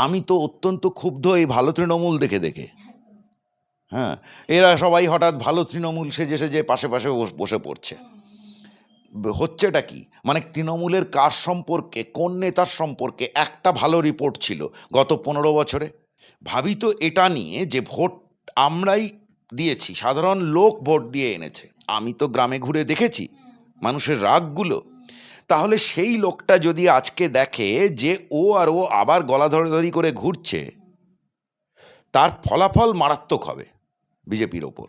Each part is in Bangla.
আমি তো অত্যন্ত ক্ষুব্ধ এই ভালো তৃণমূল দেখে দেখে। হ্যাঁ, এরা সবাই হঠাৎ ভালো তৃণমূল সেজে সেজে পাশে পাশে বসে পড়ছে। হচ্ছেটা কি, মানে তৃণমূলের কার সম্পর্কে, কোন নেতার সম্পর্কে একটা ভালো রিপোর্ট ছিল গত 15 বছরে? ভাবি তো এটা নিয়ে যে ভোট আমরাই দিয়েছি, সাধারণ লোক ভোট দিয়ে এনেছে। আমি তো গ্রামে ঘুরে দেখেছি মানুষের রাগগুলো। তাহলে সেই লোকটা যদি আজকে দেখে যে ও আবার গলা ধরাধরি করে ঘুরছে, তার ফলাফল মারাত্মক হবে বিজেপির ওপর।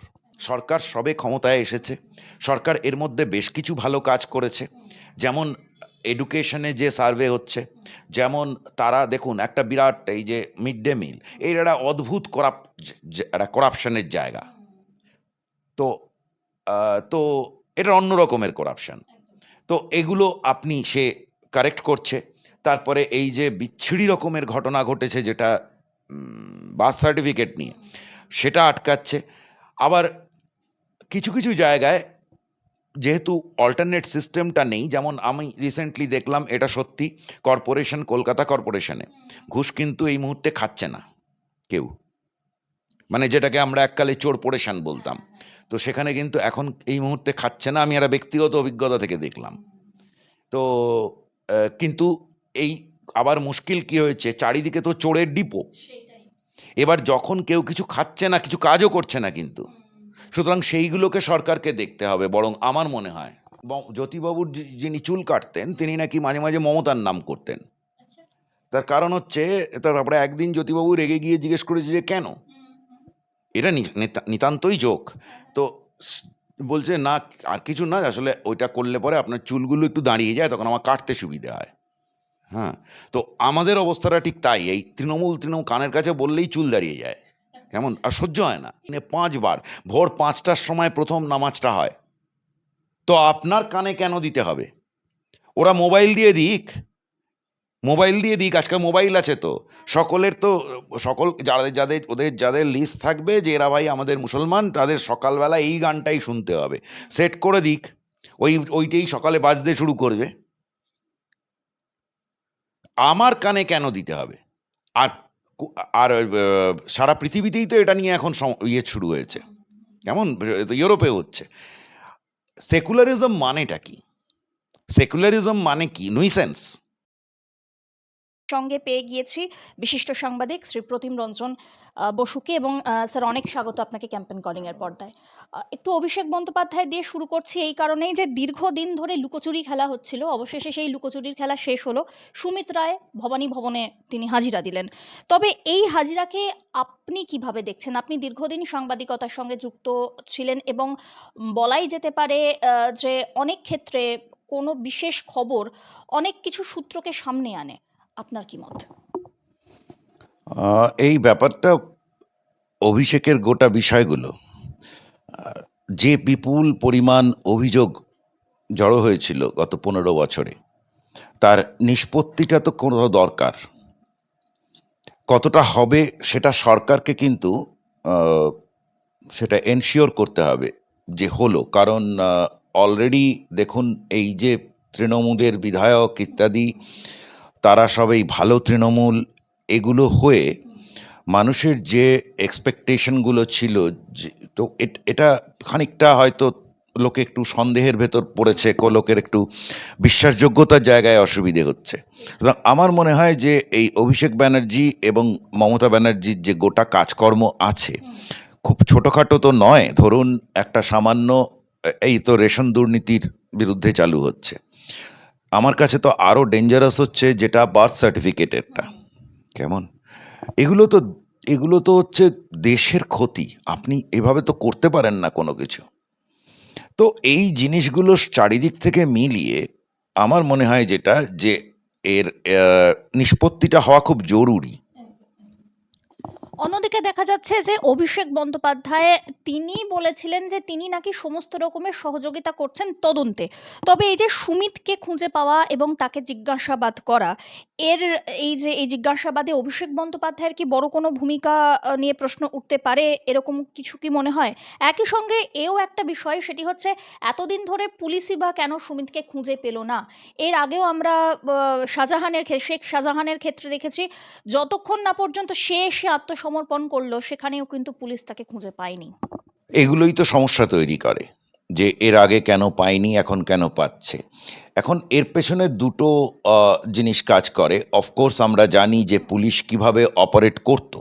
সরকার সবে ক্ষমতায় এসেছে, সরকার এর মধ্যে বেশ কিছু ভালো কাজ করেছে। যেমন এডুকেশনে যে সার্ভে হচ্ছে, যেমন তারা দেখুন একটা বিরাট এই যে মিড ডে মিল, এর একটা অদ্ভুত একটা করাপশনের জায়গা। তো তো এটা অন্য রকমের করাপশন। তো এগুলো সে কারেক্ট করছে। তারপরে এই যে বিচ্ছিরি রকমের ঘটনা ঘটেছে যেটা বার্থ সার্টিফিকেট নিয়ে, সেটা আটকাচ্ছে। আবার কিছু কিছু জায়গায় যেহেতু অল্টারনেট সিস্টেমটা নেই, যেমন আমি রিসেন্টলি দেখলাম, এটা সত্যি, কর্পোরেশন, কলকাতা কর্পোরেশনে ঘুষ কিন্তু এই মুহূর্তে খাচ্ছে না কেউ, মানে যেটাকে আমরা এককালে চোরপোরেশন বলতাম। তো সেখানে কিন্তু এখন এই মুহূর্তে খাচ্ছে না, আমি একটা ব্যক্তিগত অভিজ্ঞতা থেকে দেখলাম। তো কিন্তু এই আবার মুশকিল কি হয়েছে, চারিদিকে তো চোরের ডিপো। এবার যখন কেউ কিছু খাচ্ছে না, কিছু কাজও করছে না কিন্তু, সুতরাং সেইগুলোকে সরকারকে দেখতে হবে। বরং আমার মনে হয় জ্যোতিবাবুর যিনি চুল কাটতেন, তিনি নাকি মাঝে মাঝে মমতার নাম করতেন। তার কারণ হচ্ছে, তারপরে একদিন জ্যোতিবাবু রেগে গিয়ে জিজ্ঞেস করেছে যে কেন, এটা নিতান্তই জোক। তো বলছে না, আর কিছু না, আসলে ওইটা করলে পরে আপনার চুলগুলো একটু দাঁড়িয়ে যায়, তখন আমার কাটতে সুবিধে হয়। হ্যাঁ, তো আমাদের অবস্থাটা ঠিক তাই। এই তৃণমূল কানের কাছে বললেই চুল দাঁড়িয়ে যায়, কেমন, আর সহ্য হয় না। 5 বার ভোর 5টার সময় প্রথম নামাজটা হয়, তো আপনার কানে কেন দিতে হবে? ওরা মোবাইল দিয়ে দিক, আজকাল মোবাইল আছে তো সকলের। তো সকল যাদের লিস্ট থাকবে যে এরা ভাই আমাদের মুসলমান, তাদের সকালবেলা এই গানটাই শুনতে হবে, সেট করে দিক, ওইটাই সকালে বাজতে শুরু করবে। আমার কানে কেন দিতে হবে? আর আর সারা পৃথিবীতেই তো এটা নিয়ে এখন শুরু হয়েছে, কেমন, ইউরোপে হচ্ছে। সেকুলারিজম মানেটা কি? সেকুলারিজম মানে কি? নুইসেন্স। সঙ্গে পেয়ে গিয়েছি বিশিষ্ট সাংবাদিক শ্রী প্রতিম রঞ্জন বসুকে, এবং স্যার অনেক স্বাগত আপনাকে ক্যাম্পেন কলিং এর পর্দায়। একটু অভিষেক বন্দ্যোপাধ্যায় দিয়ে শুরু করছি এই কারণেই যে দীর্ঘদিন ধরে লুকোচুরি খেলা হচ্ছিল, অবশেষে সেই লুকোচুরির খেলা শেষ হলো। সুমিত রায় ভবানী ভবনে তিনি হাজিরা দিলেন। তবে এই হাজিরাকে আপনি কিভাবে দেখছেন? আপনি দীর্ঘদিন সাংবাদিকতার সঙ্গে যুক্ত ছিলেন এবং বলাই যেতে পারে যে অনেক ক্ষেত্রে কোনো বিশেষ খবর অনেক কিছু সূত্রকে সামনে আনে। আপনার কি মত? এই ব্যাপারটা, অভিষেকের গোটা বিষয়গুলো, যে বিপুল পরিমাণ অভিযোগ জড়ো হয়েছিল গত 15 বছরে, তার নিষ্পত্তিটা তো কোনো দরকার। কতটা হবে সেটা সরকারকে কিন্তু সেটা এনশিওর করতে হবে যে হলো। কারণ অলরেডি দেখুন, এই যে তৃণমূলের বিধায়ক ইত্যাদি, তারা সবাই ভালো তৃণমূল, এগুলো হয়ে মানুষের যে এক্সপেকটেশনগুলো ছিল, তো এটা খানিকটা হয়তো লোকে একটু সন্দেহের ভেতর পড়েছে, লোকের একটু বিশ্বাসযোগ্যতার জায়গায় অসুবিধে হচ্ছে। সুতরাং আমার মনে হয় যে এই অভিষেক ব্যানার্জি এবং মমতা ব্যানার্জির যে গোটা কাজকর্ম আছে, খুব ছোটোখাটো তো নয়। ধরুন একটা সামান্য, এই তো রেশন দুর্নীতির বিরুদ্ধে চালু হচ্ছে। আমার কাছে তো আরও ডেঞ্জারাস হচ্ছে যেটা বার্থ সার্টিফিকেটেরটা, কেমন, এগুলো তো এগুলো তো হচ্ছে দেশের ক্ষতি। আপনি এভাবে তো করতে পারেন না কোনো কিছু। তো এই জিনিসগুলো চারিদিক থেকে মিলিয়ে আমার মনে হয় যেটা, যে এর নিষ্পত্তিটা হওয়া খুব জরুরি। অন্যদিকে দেখা যাচ্ছে যে অভিষেক বন্দ্যোপাধ্যায় তিনি বলেছিলেন যে তিনি নাকি সমস্ত রকমের সহযোগিতা করছেন তদন্তে। তবে এই যে সুমিতকে খুঁজে পাওয়া এবং তাকে জিজ্ঞাসাবাদ করা, এর এই জিজ্ঞাসাবাদে অভিষেক বন্দ্যোপাধ্যায়ের কি বড় কোনো ভূমিকা নিয়ে প্রশ্ন উঠতে পারে, এরকম কিছু কি মনে হয়? একই সঙ্গে এও একটা বিষয়, সেটি হচ্ছে এতদিন ধরে পুলিশই বা কেন সুমিতকে খুঁজে পেল না? এর আগেও আমরা শেখ শাহজাহানের ক্ষেত্রে দেখেছি, যতক্ষণ না পর্যন্ত সে এসে আত্মসমর্পণ করলো সেখানেও কিন্তু পুলিশ তাকে খুঁজে পায়নি। এগুলোই তো সমস্যা তৈরি করে যে এর আগে কেন পায়নি, এখন কেন পাচ্ছে। এখন এর পেছনে দুটো জিনিস কাজ করে। অফকোর্স আমরা জানি যে পুলিশ কিভাবে অপারেট করত,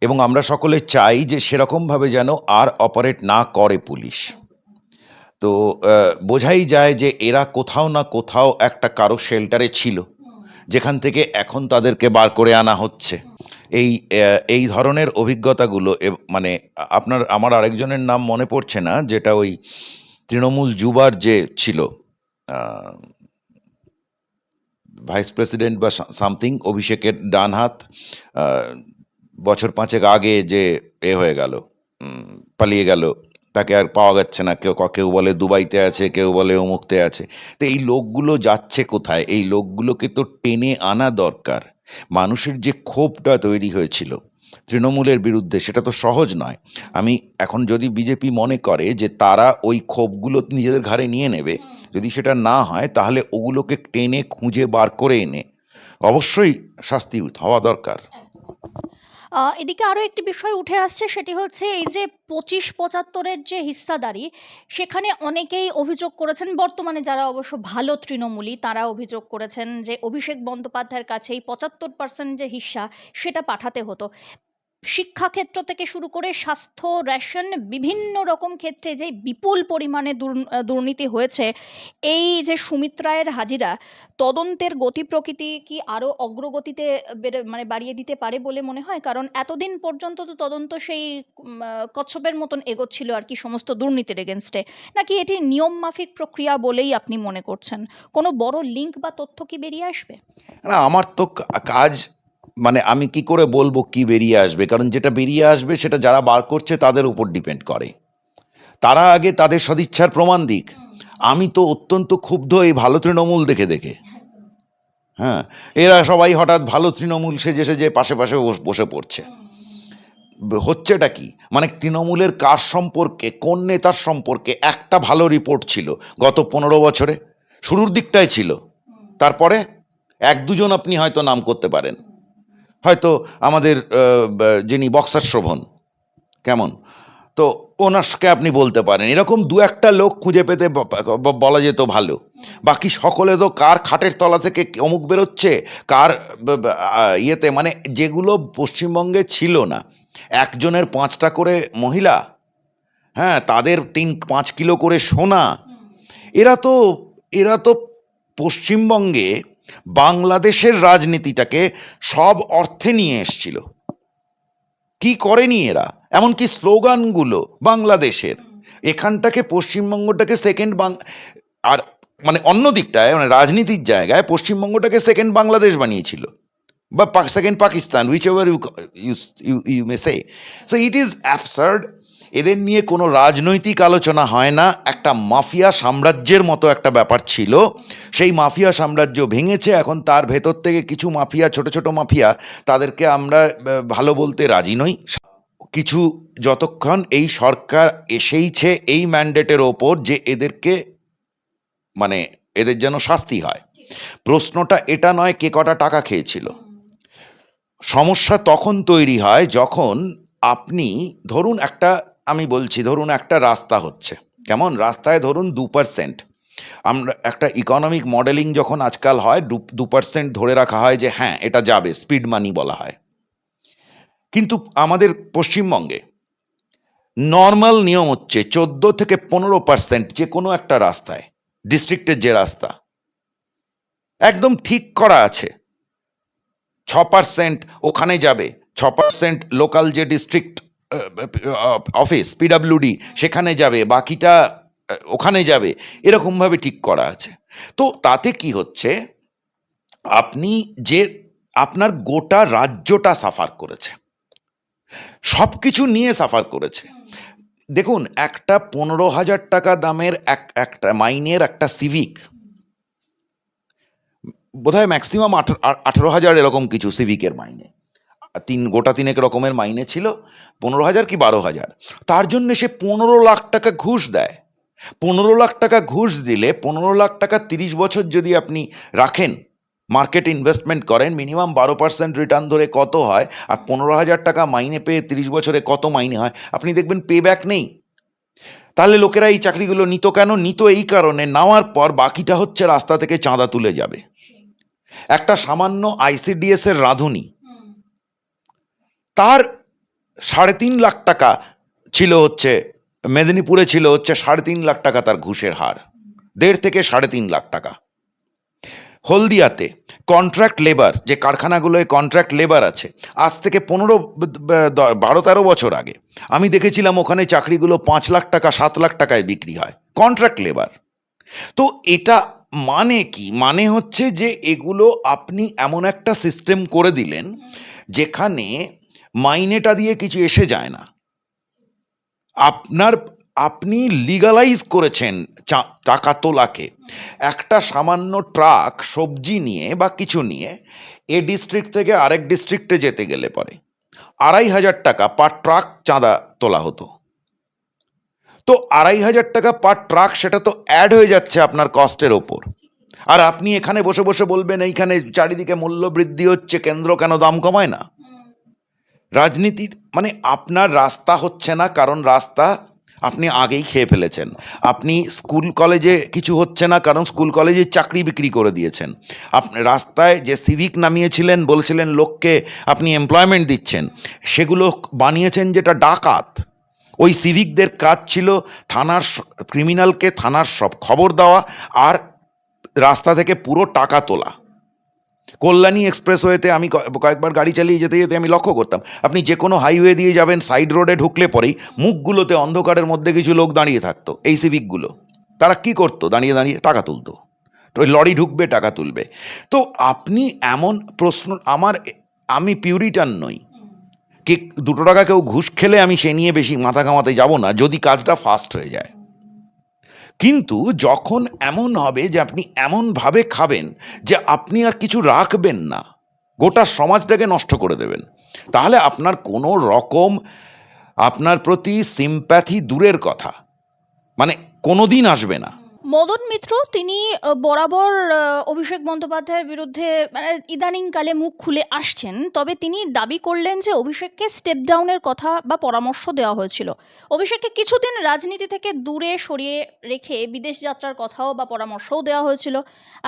এবং আমরা সকলে চাই যে সেরকমভাবে যেন আর অপারেট না করে পুলিশ। তো বোঝাই যায় যে এরা কোথাও না কোথাও একটা কারো শেল্টারে ছিল, যেখান থেকে এখন তাদেরকে বার করে আনা হচ্ছে। এই ধরনের অভিজ্ঞতাগুলো মানে আমার আরেকজনের নাম মনে পড়ছে না, যেটা ওই তৃণমূল যুবার যে ছিল ভাইস প্রেসিডেন্ট বা সামথিং, অভিষেকের ডান হাত, বছর 5 আগে যে হয়ে গেল, পালিয়ে গেল, তাকে আর পাওয়া যাচ্ছে না। কেউ বলে দুবাইতে আছে, কেউ বলে অমুকতে আছে। তো এই লোকগুলো যাচ্ছে কোথায়? এই লোকগুলোকে তো টেনে আনা দরকার। মানুষের যে ক্ষোভটা তৈরি হয়েছিল তৃণমূলের বিরুদ্ধে, সেটা তো সহজ নয়। আমি এখন যদি বিজেপি মনে করে যে তারা ওই ক্ষোভগুলো নিজেদের ঘাড়ে নিয়ে নেবে, যদি সেটা না হয় তাহলে ওগুলোকে টেনে খুঁজে বার করে এনে অবশ্যই শাস্তি হওয়া দরকার। এদিকে আরো একটি বিষয় উঠে আসছে, সেটি হচ্ছে এই যে 25-75-এর যে হিস্সাদারি, সেখানে অনেকেই অভিযোগ করেছেন, বর্তমানে যারা অবশ্য ভালো তৃণমূলী তারা অভিযোগ করেছেন যে অভিষেক বন্দ্যোপাধ্যায়ের কাছে এই 75% যে হিস্সা সেটা পাঠাতে হতো। শিক্ষাক্ষেত্র থেকে শুরু করে স্বাস্থ্য, রেশন, বিভিন্ন রকম ক্ষেত্রে যে বিপুল পরিমাণে দুর্নীতি হয়েছে, এই যে সুমিত রায়ের হাজিরা তদন্তের গতি প্রকৃতি কি আরো অগ্রগতিতে বাড়িয়ে দিতে পারে বলে মনে হয়? কারণ এতদিন পর্যন্ত তো তদন্ত সেই কচ্ছপের মতন এগোচ্ছিল আর কি সমস্ত দুর্নীতির এগেনস্টে। নাকি এটি নিয়ম মাফিক প্রক্রিয়া বলেই আপনি মনে করছেন? কোনো বড় লিঙ্ক বা তথ্য কি বেরিয়ে আসবে? না, আমার তো কাজ, মানে আমি কি করে বলবো কি বেরিয়ে আসবে? কারণ যেটা বেরিয়ে আসবে সেটা যারা বার করছে তাদের উপর ডিপেন্ড করে। তারা আগে তাদের সদিচ্ছার প্রমাণ দিক। আমি তো অত্যন্ত ক্ষুব্ধ এই ভালো তৃণমূল দেখে দেখে। হ্যাঁ, এরা সবাই হঠাৎ ভালো তৃণমূল সেজে পাশে পাশে বসে পড়ছে। হচ্ছেটা কি? মানে তৃণমূলের কার সম্পর্কে, কোন নেতার সম্পর্কে একটা ভালো রিপোর্ট ছিল গত 15 বছরে? শুরুর দিকটায় ছিল। তারপরে 1-2 জন আপনি হয়তো নাম করতে পারেন। হয়তো আমাদের যিনি বক্সার শোভন, কেমন, তো ওনারকে আপনি বলতে পারেন। এরকম 2-1টা লোক খুঁজে পেতে বলা যেত ভালো। বাকি সকলে তো কার খাটের তলা থেকে অমুক বেরোচ্ছে, কার ইয়েতে, মানে যেগুলো পশ্চিমবঙ্গে ছিল না। একজনের 5টা করে মহিলা, হ্যাঁ, তাদের 3-5 কিলো করে সোনা। এরা তো পশ্চিমবঙ্গে বাংলাদেশের রাজনীতিটাকে সব অর্থে নিয়ে এসছিল। কি করেনি এরা? এমনকি স্লোগানগুলো বাংলাদেশের, এখানটাকে পশ্চিমবঙ্গটাকে আর মানে অন্য দিকটায়, মানে রাজনীতির জায়গায় পশ্চিমবঙ্গটাকে সেকেন্ড বাংলাদেশ বানিয়েছিল, বা second Pakistan, whichever you may say. So it is absurd. এদের নিয়ে কোনো রাজনৈতিক আলোচনা হয় না। একটা মাফিয়া সাম্রাজ্যের মতো একটা ব্যাপার ছিল। সেই মাফিয়া সাম্রাজ্য ভেঙেছে। এখন তার ভেতর থেকে কিছু মাফিয়া, ছোট ছোট মাফিয়া, তাদেরকে আমরা ভালো বলতে রাজি নই। কিছু, যতক্ষণ এই সরকার এসেইছে এই ম্যান্ডেটের ওপর যে এদেরকে, মানে এদের যেন শাস্তি হয়। প্রশ্নটা এটা নয় কে কটা টাকা খেয়েছিল। সমস্যা তখন তৈরি হয় যখন আপনি ধরুন একটা, আমি বলছি ধরুন একটা রাস্তা হচ্ছে, কেমন রাস্তায় ধরুন 2%, আমরা একটা ইকোনমিক মডেলিং যখন আজকাল হয় 2% ধরে রাখা হয় যে হ্যাঁ এটা যাবে, স্পিড মানি বলা হয়। কিন্তু আমাদের পশ্চিমবঙ্গে নর্মাল নিয়ম হচ্ছে 14-15% যে কোনো একটা রাস্তায়, ডিস্ট্রিক্টের যে রাস্তা একদম ঠিক করা আছে, 6% ওখানে যাবে, 6% লোকাল যে ডিস্ট্রিক্ট অফিস পিডাব্লিউডি সেখানে যাবে, বাকিটা ওখানে যাবে, এরকমভাবে ঠিক করা আছে। তো তাতে কি হচ্ছে, আপনি যে আপনার গোটা রাজ্যটা সাফার করেছে, সব কিছু নিয়ে সাফার করেছে। দেখুন, একটা 15,000 টাকা দামের একটা মাইনের একটা সিভিক, বোধহয় ম্যাক্সিমাম 18,000 এরকম কিছু সিভিকের মাইনে, গোটা তিনেক রকমের মাইনে ছিল, 15,000 কি 12,000, তার জন্য সে 15 লাখ টাকা ঘুষ দেয়। 15 লাখ টাকা ঘুষ দিলে 15 লাখ টাকা 30 বছর যদি আপনি রাখেন, মার্কেট ইনভেস্টমেন্ট করেন, মিনিমাম 12% রিটার্ন ধরে কত হয়, আর 15,000 টাকা মাইনে পেয়ে 30 বছরে কত মাইনে হয় আপনি দেখবেন, পে ব্যাক নেই। তাহলে লোকেরা এই চাকরিগুলো নিত কেন? নিত এই কারণে, নেওয়ার পর বাকিটা হচ্ছে রাস্তা থেকে চাঁদা তুলে যাবে। একটা সামান্য আইসিডিএস এর রাঁধুনি, তার 3.5 লাখ টাকা ছিল হচ্ছে, মেদিনীপুরে ছিল হচ্ছে 3.5 লাখ টাকা তার ঘুষের হার, 1.5 থেকে 3.5 লাখ টাকা। হলদিয়াতে কন্ট্রাক্ট লেবার, যে কারখানাগুলোয় কন্ট্রাক্ট লেবার আছে, আজ থেকে 12-13 বছর আগে আমি দেখেছিলাম ওখানে চাকরিগুলো 5 লাখ টাকা 7 লাখ টাকায় বিক্রি হয়, কন্ট্রাক্ট লেবার। তো এটা মানে কি? মানে হচ্ছে যে এগুলো আপনি এমন একটা সিস্টেম করে দিলেন যেখানে মাইনেটা দিয়ে কিছু এসে যায় না। আপনি লিগালাইজ করেছেন টাকা তোলাকে। একটা সামান্য ট্রাক সবজি নিয়ে বা কিছু নিয়ে এ ডিস্ট্রিক্ট থেকে আরেক ডিস্ট্রিক্টে যেতে গেলে পরে 2,500 টাকা পার ট্রাক চাঁদা তোলা হতো। তো 2,500 টাকা পার ট্রাক, সেটা তো অ্যাড হয়ে যাচ্ছে আপনার কস্টের ওপর। আর আপনি এখানে বসে বসে বলবেন এইখানে চারিদিকে মূল্য বৃদ্ধি হচ্ছে, কেন্দ্র কেন দাম কমায় না? রাজনীতির মানে আপনার রাস্তা হচ্ছে না, কারণ রাস্তা আপনি আগেই খেয়ে ফেলেছেন। আপনি স্কুল কলেজে কিছু হচ্ছে না, কারণ স্কুল কলেজে চাকরি বিক্রি করে দিয়েছেন। আপনি রাস্তায় যে সিভিক নামিয়েছিলেন, বলছিলেন লোককে আপনি এমপ্লয়মেন্ট দিচ্ছেন, সেগুলো বানিয়েছেন যেটা ডাকাত। ওই সিভিকদের কাজ ছিল থানার ক্রিমিনালকে থানার সব খবর দেওয়া আর রাস্তা থেকে পুরো টাকা তোলা। কল্যাণী এক্সপ্রেসওয়েতে আমি কয়েকবার গাড়ি চালিয়ে যেতে যেতে আমি লক্ষ্য করতাম, আপনি যে কোনো হাইওয়ে দিয়ে যাবেন, সাইড রোডে ঢুকলে পরেই মুখগুলোতে অন্ধকারের মধ্যে কিছু লোক দাঁড়িয়ে থাকতো, এই সিভিকগুলো। তারা কি করতো? দাঁড়িয়ে দাঁড়িয়ে টাকা তুলতো। তো ওই লরি ঢুকবে, টাকা তুলবে। তো আপনি এমন প্রশ্ন, আমি পিউরিটান নই, কি 2 টাকা কেউ ঘুষ খেলে আমি সে নিয়ে বেশি মাথা ঘামাতে যাব না, যদি কাজটা ফাস্ট হয়ে যায়। কিন্তু যখন এমন হবে যে আপনি এমনভাবে খাবেন যে আপনি আর কিছু রাখবেন না, গোটা সমাজটাকে নষ্ট করে দেবেন, তাহলে আপনার কোনো রকম আপনার প্রতি সিম্প্যাথি দূরের কথা, মানে কোনো দিন আসবে না। মদন মিত্র তিনি বরাবর অভিষেক বন্দ্যোপাধ্যায়ের বিরুদ্ধে মানে ইদানিংকালে মুখ খুলে আসছেন, তবে তিনি দাবি করলেন যে অভিষেককে স্টেপ ডাউনের কথা বা পরামর্শ দেওয়া হয়েছিল। অভিষেককে কিছুদিন রাজনীতি থেকে দূরে সরিয়ে রেখে বিদেশ যাত্রার কথাও বা পরামর্শও দেওয়া হয়েছিল।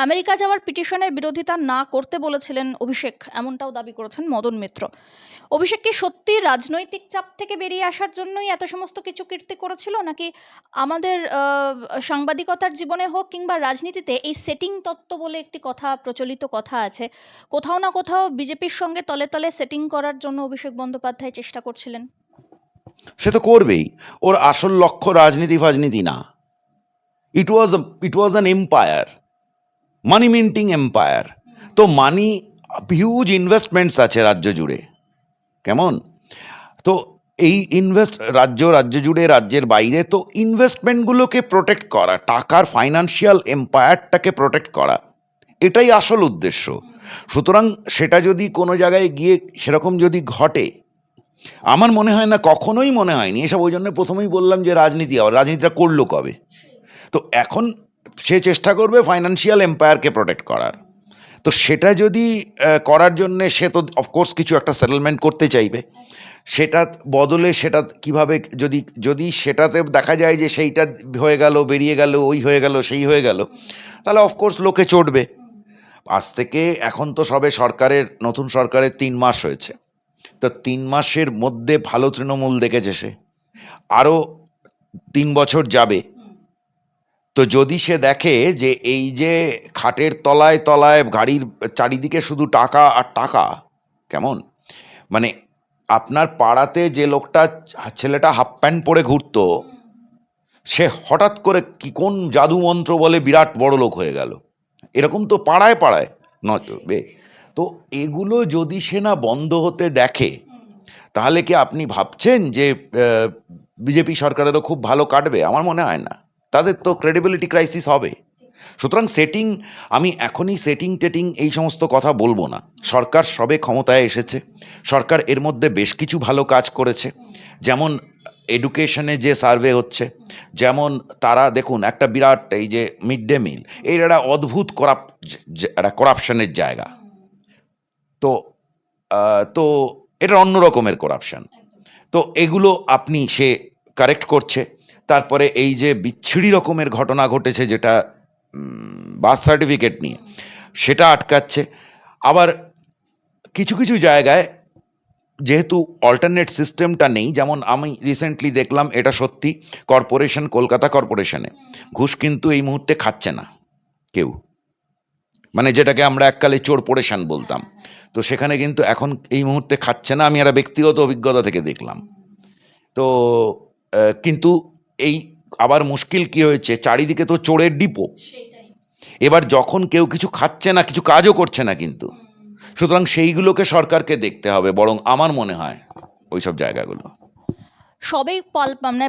আমেরিকা যাওয়ার পিটিশনের বিরোধিতা না করতে বলেছিলেন অভিষেক, এমনটাও দাবি করেছেন মদন মিত্র। অভিষেক কি সত্যি রাজনৈতিক চাপ থেকে বেরিয়ে আসার জন্যই এত সমস্ত কিছু কীর্তি করেছিল, নাকি আমাদের সাংবাদিকতার জীবনে হোক কিংবা রাজনীতিতে এই সেটিং তত্ত্ব বলে একটি প্রচলিত কথা আছে, কোথাও না কোথাও বিজেপির সঙ্গে তলে তলে সেটিং করার জন্য অভিষেক বন্দ্যোপাধ্যায় চেষ্টা করছিলেন? সে তো করবেই, ওর আসল লক্ষ্য রাজনীতি ফাজনীতি না। It was an empire, money minting empire. তো মানি, হিউজ ইনভেস্টমেন্টস আছে রাজ্য জুড়ে, কেমন? তো এই রাজ্য জুড়ে, রাজ্যের বাইরে, তো ইনভেস্টমেন্টগুলোকে প্রোটেক্ট করা, টাকার ফাইন্যান্সিয়াল এম্পায়ারটাকে প্রোটেক্ট করা, এটাই আসল উদ্দেশ্য। সুতরাং সেটা যদি কোনো জায়গায় গিয়ে সেরকম যদি ঘটে, আমার মনে হয় না, কখনোই মনে হয়নি এসব। ওই জন্য প্রথমেই বললাম যে রাজনীতিটা করলো কবে? তো এখন সে চেষ্টা করবে ফাইন্যান্সিয়াল এম্পায়ারকে প্রোটেক্ট করার। তো সেটা যদি করার জন্যে সে তো অফকোর্স কিছু একটা সেটেলমেন্ট করতে চাইবে। সেটা বদলে সেটা কিভাবে, যদি সেটাতে দেখা যায় যে সেইটা হয়ে গেল, বেরিয়ে গেল, ওই হয়ে গেল, সেই হয়ে গেল, তাহলে অফকোর্স লোকে চটবে। আজ থেকে এখন তো সবে নতুন সরকারের 3 মাস হয়েছে। তো 3 মাসের মধ্যে ভালো তৃণমূল দেখেছে সে, আরও 3 বছর যাবে। তো যদি সে দেখে যে এই যে খাটের তলায় তলায় গাড়ির চারিদিকে শুধু টাকা আর টাকা, কেমন? মানে আপনার পাড়াতে যে ছেলেটা হাফ প্যান্ট পরে ঘুরতো, সে হঠাৎ করে কোন জাদু মন্ত্র বলে বিরাট বড় লোক হয়ে গেল। এরকম তো পাড়ায় পাড়ায় নচবে। তো এগুলো যদি সে না বন্ধ হতে দেখে, তাহলে কি আপনি ভাবছেন যে বিজেপি সরকারেরও খুব ভালো কাটবে? আমার মনে হয় না। তাদের তো ক্রেডিবিলিটি ক্রাইসিস হবে। সুতরাং সেটিং, আমি এখনই সেটিং টেটিং এই সমস্ত কথা বলবো না। সরকার সবে ক্ষমতায় এসেছে, সরকার এর মধ্যে বেশ কিছু ভালো কাজ করেছে। যেমন এডুকেশনে যে সার্ভে হচ্ছে, যেমন তারা দেখুন একটা বিরাট এই যে মিড ডে মিল, এর একটা অদ্ভুত একটা করাপশনের জায়গা। তো তো এটা অন্য রকমের করাপশন। তো এগুলো আপনি সে কারেক্ট করছে। তারপরে এই যে বিচ্ছিরি রকমের ঘটনা ঘটেছে যেটা বার্থ সার্টিফিকেট নিয়ে, সেটা আটকাচ্ছে। আবার কিছু কিছু জায়গায় যেহেতু অল্টারনেট সিস্টেমটা নেই, যেমন আমি রিসেন্টলি দেখলাম, এটা সত্যি, কর্পোরেশন, কলকাতা কর্পোরেশনে ঘুষ কিন্তু এই মুহূর্তে খাচ্ছে না কেউ, মানে যেটাকে আমরা এককালে চোরপোরেশন বলতাম। তো সেখানে কিন্তু এখন এই মুহূর্তে খাচ্ছে না, আমি একটা ব্যক্তিগত অভিজ্ঞতা থেকে দেখলাম। তো কিন্তু এই আবার মুশকিল কি হয়েছে, চারিদিকে তো চোরের ডিপো। এবার যখন কেউ কিছু খাচ্ছে না, কিছু কাজও করছে না কিন্তু, সুতরাং সেইগুলোকে সরকারকে দেখতে হবে বরং, আমার মনে হয় ওইসব জায়গাগুলো। সবেই মানে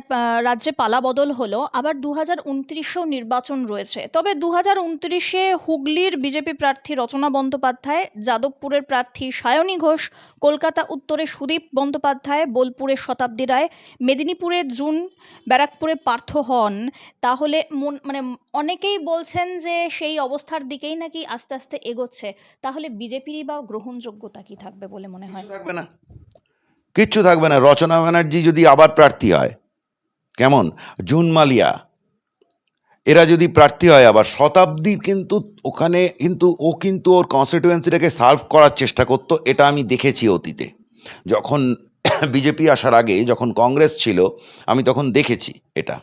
রাজ্যে পালাবদল হলো, আবার 2029-এও নির্বাচন রয়েছে। তবে 2029-এ হুগলির বিজেপি প্রার্থী রচনা বন্দ্যোপাধ্যায়, যাদবপুরের প্রার্থী সায়নী ঘোষ, কলকাতা উত্তরে সুদীপ বন্দ্যোপাধ্যায়, বোলপুরে শতাব্দী রায়, মেদিনীপুরে জুন, ব্যারাকপুরে পার্থ হন। তাহলে মানে অনেকেই বলছেন যে সেই অবস্থার দিকেই নাকি আস্তে আস্তে এগোচ্ছে। তাহলে বিজেপিরই বা গ্রহণযোগ্যতা কি থাকবে বলে মনে হয়? থাকবে না, কিচ্ছু থাকবে না। রচনা ব্যানার্জি যদি আবার প্রার্থী হয়, কেমন, জুন মালিয়া, এরা যদি প্রার্থী হয় আবার, শতাব্দী কিন্তু ওখানে কিন্তু ওর কনস্টিটিউয়েন্সিটাকে সার্ভ করার চেষ্টা করতো, এটা আমি দেখেছি অতীতে। যখন বিজেপি আসার আগে যখন কংগ্রেস ছিল, আমি তখন দেখেছি এটা।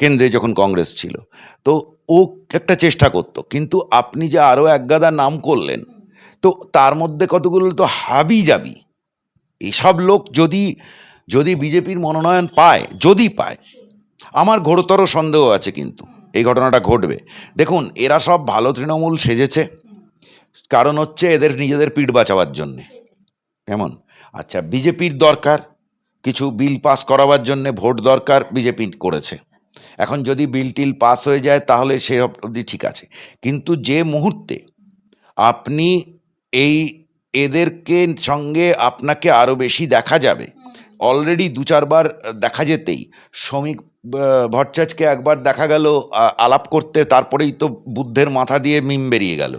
কেন্দ্রে যখন কংগ্রেস ছিল, তো ও একটা চেষ্টা করতো। কিন্তু আপনি যে আরও একগাদা নাম করলেন, তো তার মধ্যে কতগুলো তো হাবি যাবি। এসব লোক যদি যদি বিজেপির মনোনয়ন পায়, যদি পায়, আমার ঘোরতর সন্দেহ আছে কিন্তু এই ঘটনাটা ঘটবে। দেখুন, এরা সব ভালো তৃণমূল সেজেছে, কারণ হচ্ছে এদের নিজেদের পিঠ বাঁচাবার জন্যে। কেমন, আচ্ছা, বিজেপির দরকার কিছু বিল পাস করাবার জন্যে, ভোট দরকার, বিজেপি করেছে। এখন যদি বিল টিল পাস হয়ে যায় তাহলে সে অবধি ঠিক আছে। কিন্তু যে মুহূর্তে আপনি এই এদেরকে সঙ্গে আপনাকে আরও বেশি দেখা যাবে, অলরেডি 2-4 বার দেখা যেতেই, শ্রমিক ভট্টাচার্যকে একবার দেখা গেল আলাপ করতে, তারপরেই তো বুদ্ধের মাথা দিয়ে মিম বেরিয়ে গেল।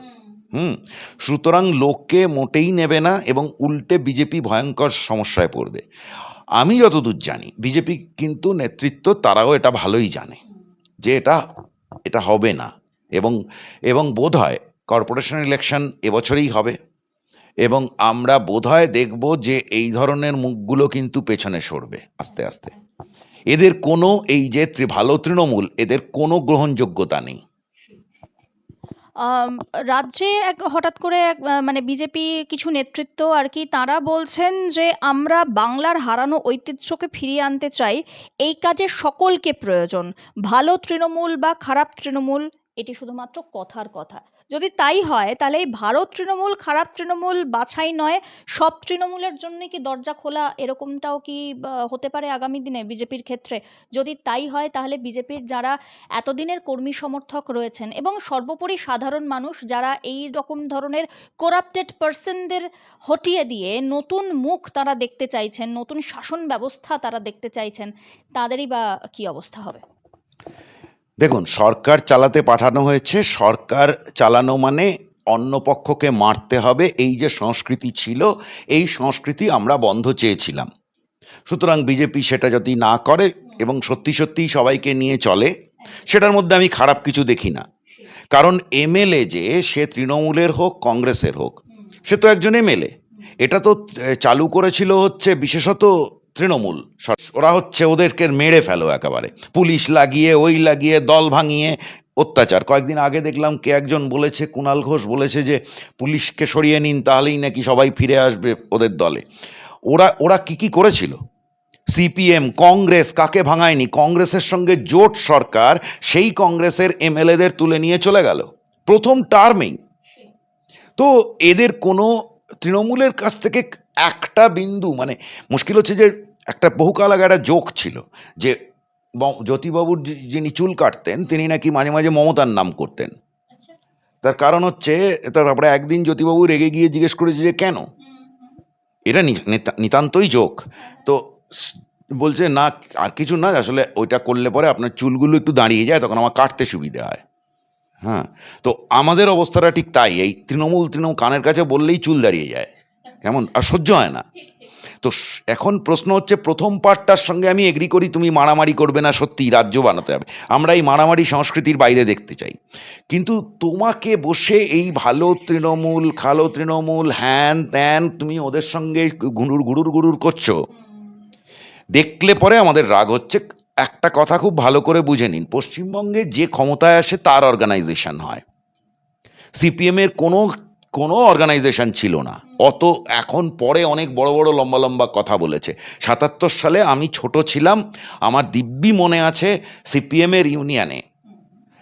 সুতরাং লোককে মোটেই নেবে না, এবং উল্টে বিজেপি ভয়ঙ্কর সমস্যায় পড়বে। আমি যতদূর জানি, বিজেপি কিন্তু নেতৃত্ব তারাও এটা ভালোই জানে যে এটা হবে না, এবং বোধ হয় কর্পোরেশন ইলেকশন এবছরেই হবে, এবং আমরা বোধহয় দেখব যে এই ধরনের মুখগুলো কিন্তু পেছনে সরবে আস্তে আস্তে। এদের কোনো, এই যে ভালো তৃণমূল, এদের কোনো গ্রহণযোগ্যতা নেই। রাজ্যে হঠাৎ করে মানে বিজেপি কিছু নেতৃত্ব আর কি, তারা বলছেন যে আমরা বাংলার হারানো ঐতিহ্যকে ফিরিয়ে আনতে চাই, এই কাজে সকলকে প্রয়োজন, ভালো তৃণমূল বা খারাপ তৃণমূল এটি শুধুমাত্র কথার কথা। যদি তাই হয় তাহলে এই ভালো তৃণমূল খারাপ তৃণমূল বাছাই নয়, সব তৃণমূলের জন্য কি দরজা খোলা, এরকমটাও কি হতে পারে আগামী দিনে বিজেপির ক্ষেত্রে? যদি তাই হয় তাহলে বিজেপির যারা এতদিনের কর্মী সমর্থক রয়েছেন এবং সর্বোপরি সাধারণ মানুষ যারা এই রকম ধরনের করাপ্টেড পার্সনদের হটিয়ে দিয়ে নতুন মুখ তারা দেখতে চাইছেন, নতুন শাসন ব্যবস্থা তারা দেখতে চাইছেন, তাদেরই বা কি অবস্থা হবে? দেখুন, সরকার চালাতে পাঠানো হয়েছে, সরকার চালানো মানে অন্য পক্ষকে মারতে হবে, এই যে সংস্কৃতি ছিল, এই সংস্কৃতি আমরা বন্ধ চেয়েছিলাম। সুতরাং বিজেপি সেটা যদি না করে এবং সত্যি সত্যিই সবাইকে নিয়ে চলে, সেটার মধ্যে আমি খারাপ কিছু দেখি না। কারণ এমএলএ যে, সে তৃণমূলের হোক কংগ্রেসের হোক, সে তো একজন এমএলএ। এটা তো চালু করেছিল হচ্ছে বিশেষত তৃণমূল, ওরা হচ্ছে ওদেরকে মেরে ফেলো একেবারে, পুলিশ লাগিয়ে, ওই লাগিয়ে, দল ভাঙিয়ে অত্যাচার। কয়েকদিন আগে দেখলাম কে একজন বলেছে, কুণাল ঘোষ বলেছে যে পুলিশকে সরিয়ে নিন, তাহলেই নাকি সবাই ফিরে আসবে ওদের দলে। ওরা কি করেছিল? সিপিএম, কংগ্রেস কাকে ভাঙায়নি? কংগ্রেসের সঙ্গে জোট সরকার সেই কংগ্রেসের এমএলএদের তুলে নিয়ে চলে গেল প্রথম টার্মেই। তো এদের কোনো তৃণমূলের কাছ থেকে একটা বিন্দু, মানে মুশকিল হচ্ছে যে একটা বহুকাল আগে একটা জোক ছিল যে জ্যোতিবাবুর যিনি চুল কাটতেন তিনি নাকি মাঝে মাঝে মমতার নাম করতেন। তার কারণ হচ্ছে, তারপরে একদিন জ্যোতিবাবু রেগে গিয়ে জিজ্ঞেস করেছে যে কেন, এটা নিতান্তই জোক। তো বলছে না আর কিছু না, আসলে ওইটা করলে পরে আপনার চুলগুলো একটু দাঁড়িয়ে যায়, তখন আমার কাটতে সুবিধা হয়। হ্যাঁ, তো আমাদের অবস্থাটা ঠিক তাই, এই তৃণমূল কানের কাছে বললেই চুল দাঁড়িয়ে যায়, কেমন আর সহ্য হয় না। তো এখন প্রশ্ন হচ্ছে, প্রথম পার্টটার সঙ্গে আমি এগ্রি করি, তুমি মারামারি করবে না, সত্যি রাজ্য বানাতে হবে, আমরা এই মারামারি সংস্কৃতির বাইরে দেখতে চাই। কিন্তু তোমাকে বসে এই ভালো তৃণমূল খালো তৃণমূল হ্যান ত্যান তুমি ওদের সঙ্গে গুরুর গুরুর গুরুর করছো, দেখলে পরে আমাদের রাগ হচ্ছে। একটা কথা খুব ভালো করে বুঝে নিন, পশ্চিমবঙ্গে যে ক্ষমতায় আসে তার অর্গানাইজেশন হয়। সিপিএমের কোনো কোনো অর্গানাইজেশন ছিল না অত, এখন পরে অনেক বড় বড় লম্বা লম্বা কথা বলেছে। ৭৭ সালে আমি ছোট ছিলাম, আমার দিব্যি মনে আছে সিপিএমের ইউনিয়নে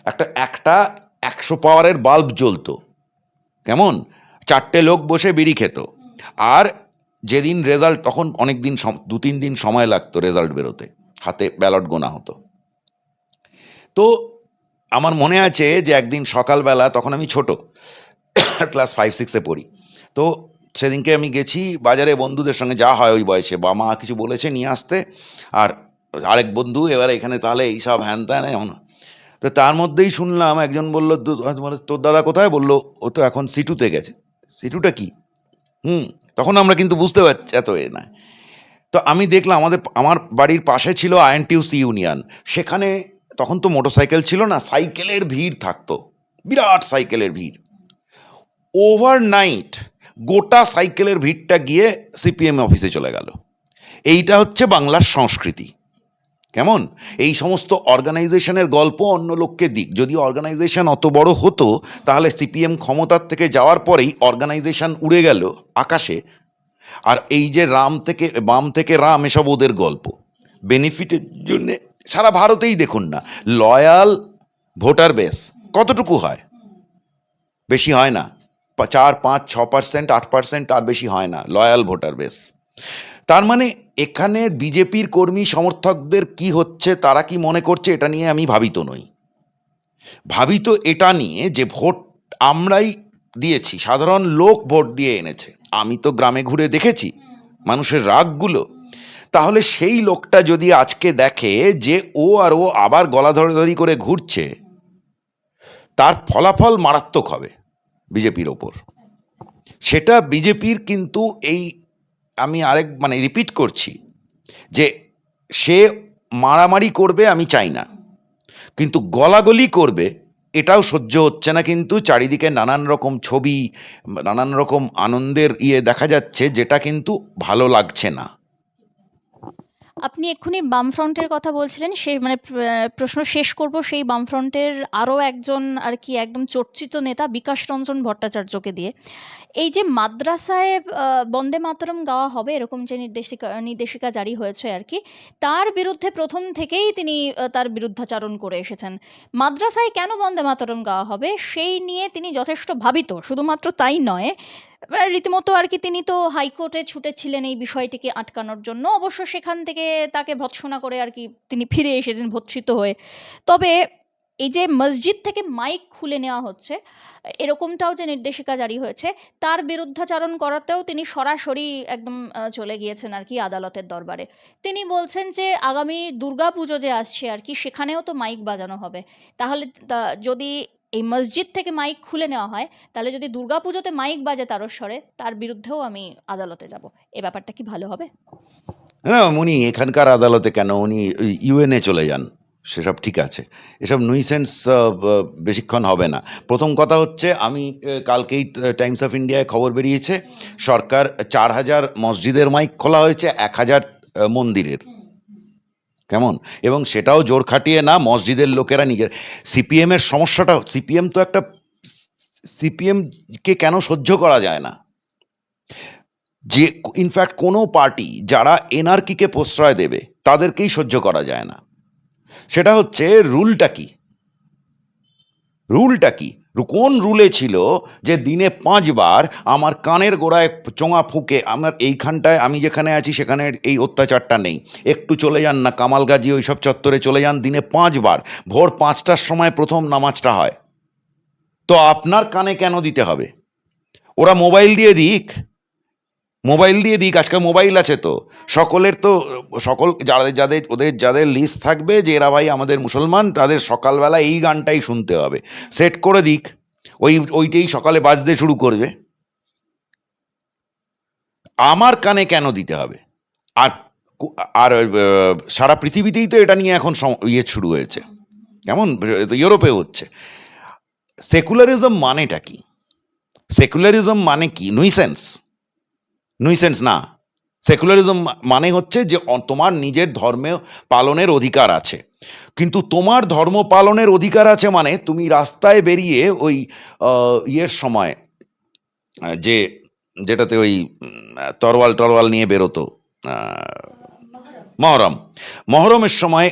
একটা ১০০ পাওয়ারের বাল্ব জ্বলতো, কেমন 4টে লোক বসে বিড়ি খেত। আর যেদিন রেজাল্ট, তখন অনেক দিন ২-৩ দিন সময় লাগতো রেজাল্ট বেরোতে, হাতে ব্যালট গোনা হতো। তো আমার মনে আছে যে একদিন সকালবেলা, তখন আমি ছোট, ক্লাস 5-6-এ পড়ি। তো সেদিনকে আমি গেছি বাজারে বন্ধুদের সঙ্গে, যা হয় ওই বয়সে, বা মা কিছু বলেছে নিয়ে আসতে, আর আরেক বন্ধু এবারে এখানে তাহলে এইসব হ্যান ত্যান এমন। তো তার মধ্যেই শুনলাম একজন বলল, তোর দাদা কোথায়? বললো ও তো এখন সিটুতে গেছে। সিটুটা কি? তখন আমরা কিন্তু বুঝতে পারছি এত না। তো আমি দেখলাম আমার বাড়ির পাশে ছিল আইএনটিউসি ইউনিয়ন, সেখানে তখন তো মোটরসাইকেল ছিল না, সাইকেলের ভিড় থাকতো, বিরাট সাইকেলের ভিড়। ওভারনাইট গোটা সাইকেলের ভিড়টা গিয়ে সিপিএম অফিসে চলে গেল। এইটা হচ্ছে বাংলার সংস্কৃতি, কেমন? এই সমস্ত অর্গানাইজেশনের গল্প অন্য লোককে দিক, যদি অর্গানাইজেশন অত বড় হতো তাহলে সিপিএম ক্ষমতার থেকে যাওয়ার পরেই অর্গানাইজেশন উড়ে গেল আকাশে। আর এই যে রাম থেকে বাম থেকে রাম, এসব ওদের গল্প, বেনিফিটের জন্য। সারা ভারতেই দেখুন না, লয়াল ভোটার বেস কতটুকু হয়? বেশি হয় না, 4-5-6%, 8%, তার বেশি হয় না লয়াল ভোটার বেস। তার মানে এখানে বিজেপির কর্মী সমর্থকদের কি হচ্ছে, তারা কি মনে করছে, এটা নিয়ে আমি ভাবিত নই। ভাবিত এটা নিয়ে যে ভোট আমরাই দিয়েছি, সাধারণ লোক ভোট দিয়ে এনেছে, আমি তো গ্রামে ঘুরে দেখেছি মানুষের রাগগুলো। তাহলে সেই লোকটা যদি আজকে দেখে যে ও আবার গলা ধরাধরি করে ঘুরছে, তার ফলাফল মারাত্মক হবে বিজেপির ওপর। সেটা বিজেপির কিন্তু এই, আমি রিপিট করছি যে সে মারামারি করবে আমি চাই না, কিন্তু গলাগলি করবে এটাও সহ্য হচ্ছে না। কিন্তু চারিদিকে নানান রকম ছবি, নানান রকম আনন্দের দেখা যাচ্ছে, যেটা কিন্তু ভালো লাগছে না। আপনি এক্ষুনি বামফ্রন্টের কথা বলছিলেন, প্রশ্ন শেষ করব সেই বামফ্রন্টের আরও একজন আর কি একদম চর্চিত নেতা বিকাশ রঞ্জন ভট্টাচার্যকে দিয়ে। এই যে মাদ্রাসায় বন্দে মাতরম গাওয়া হবে এরকম যে নির্দেশিকা জারি হয়েছে আর কি, তার বিরুদ্ধে প্রথম থেকেই তিনি তার বিরুদ্ধাচারণ করে এসেছেন। মাদ্রাসায় কেন বন্দে মাতরম গাওয়া হবে সেই নিয়ে তিনি যথেষ্ট ভাবিত, শুধুমাত্র তাই নয়, রীতিমতো আর কি তিনি তো হাইকোর্টে ছুটেছিলেন এই বিষয়টিকে আটকানোর জন্য, অবশ্য সেখান থেকে তাকে ভৎসনা করে আর কি তিনি ফিরে এসেছেন ভৎসিত হয়ে। তবে এই যে মসজিদ থেকে মাইক খুলে নেওয়া হচ্ছে, এরকমটাও যে নির্দেশিকা জারি হয়েছে, তার বিরুদ্ধাচারণ করাতেও তিনি সরাসরি একদম চলে গিয়েছেন আর কি আদালতের দরবারে। তিনি বলছেন যে আগামী দুর্গাপুজো যে আসছে আর কি, সেখানেও তো মাইক বাজানো হবে, তাহলে যদি এই মসজিদ থেকে মাইক খুলে নেওয়া হয়, তাহলে যদি দুর্গাপুজোতে মাইক বাজে তারস্বরে, তার বিরুদ্ধেও আমি আদালতে যাব। এ ব্যাপারটা কি ভালো হবে? না, উনি এখানকার আদালতে কেন, উনি ইউএনএ চলে যান, সেসব ঠিক আছে। এসব নুইসেন্স বেশিক্ষণ হবে না। প্রথম কথা হচ্ছে, আমি কালকেই টাইমস অফ ইন্ডিয়ায় খবর বেরিয়েছে, সরকার 4,000 মসজিদের মাইক খোলা হয়েছে, 1,000 মন্দিরের, কেমন? এবং সেটাও জোর খাটিয়ে না, মসজিদের লোকেরা নিজের। সিপিএমের সমস্যাটা, সিপিএম তো একটা, সিপিএমকে কেন সহ্য করা যায় না, যে ইনফ্যাক্ট কোনো পার্টি যারা এনআরকিকে প্রশ্রয় দেবে তাদেরকেই সহ্য করা যায় না। সেটা হচ্ছে রুলটা কি, রুলটা কি? কোন রুলে ছিল যে দিনে 5 বার আমার কানের গোড়ায় চোঙা ফুঁকে আমার এইখানটায় আমি যেখানে আছি সেখানে এই অত্যাচারটা নেই, একটু চলে যান না কামালগাজি ওইসব চত্বরে চলে যান, দিনে 5 বার ভোর 5টার সময় প্রথম নামাজটা হয়। তো আপনার কানে কেন দিতে হবে? ওরা মোবাইল দিয়ে দিক, মোবাইল দিয়ে দিক, আজকাল মোবাইল আছে তো সকলের, তো সকল যাদের যাদের ওদের যাদের লিস্ট থাকবে যে এরা ভাই আমাদের মুসলমান, তাদের সকালবেলা এই গানটাই শুনতে হবে, সেট করে দিক, ওইটাই সকালে বাজতে শুরু করবে। আমার কানে কেন দিতে হবে? আর আর সারা পৃথিবীতেই তো এটা নিয়ে এখন ইয়ে শুরু হয়েছে, কেমন ইউরোপে হচ্ছে। সেকুলারিজম মানেটা কি? সেকুলারিজম মানে কি? নুইসেন্স? নুইসেন্স না। সেকুলারিজম মানে হচ্ছে যে তোমার নিজের ধর্মে পালনের অধিকার আছে, কিন্তু তোমার ধর্ম পালনের অধিকার আছে মানে তুমি রাস্তায় বেরিয়ে ওই ইয়ের সময় যে যেটাতে ওই তরোয়াল টরওয়াল নিয়ে বেরোতো, মহরম, মহরমের সময়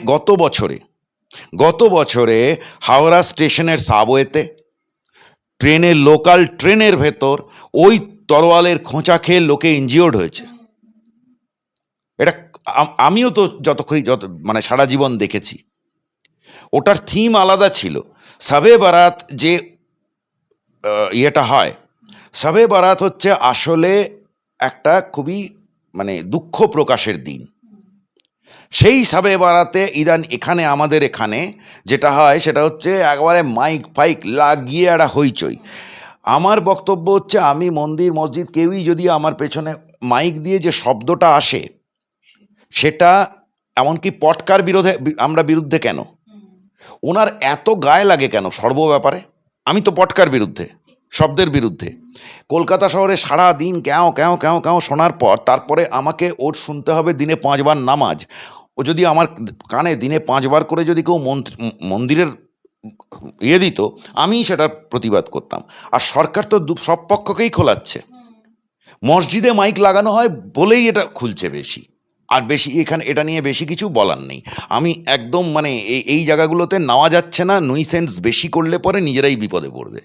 গত বছরে হাওড়া স্টেশনের সাবওয়েতে, ট্রেনের লোকাল ট্রেনের ভেতর ওই তরোয়ালের খোঁচা খেয়ে লোকে ইনজিওর্ড হয়েছে। এটা আমিও তো যত মানে সারা জীবন দেখেছি। ওটার থিম আলাদা ছিল। শবে বারাত যে ইয়েটা হয়, শবে বারাত হচ্ছে আসলে একটা খুবই মানে দুঃখ প্রকাশের দিন। সেই শবে বারাতে এখানে আমাদের এখানে যেটা হয় সেটা হচ্ছে একবারে মাইক ফাইক লাগিয়ে একটা হইচই। আমার বক্তব্য হচ্ছে আমি মন্দির মসজিদ কেউই যদি আমার পেছনে মাইক দিয়ে যে শব্দটা আসে সেটা, এমনকি পটকার আমরা বিরুদ্ধে কেন? ওনার এত গায়ে লাগে কেন সর্ব ব্যাপারে? আমি তো পটকার বিরুদ্ধে, শব্দের বিরুদ্ধে। কলকাতা শহরে সারা দিন ক্যাও ক্যাও ক্যাও ক্যাও শোনার পর তারপরে আমাকে ওর শুনতে হবে দিনে 5 বার নামাজ। ও যদি আমার কানে দিনে 5 বার করে যদি কেউ মন্দিরের ইয়ে দিত, আমি সেটার প্রতিবাদ করতাম। আর সরকার তো সব পক্ষকেই খোলাচ্ছে। মসজিদে মাইক লাগানো হয় বলেই এটা খুলছে বেশি, আর বেশি এখানে এটা নিয়ে বেশি কিছু বলার নেই। আমি একদম মানে এই জায়গাগুলোতে নেওয়া যাচ্ছে না, নুইসেন্স বেশি করলে পরে নিজেরাই বিপদে পড়বে।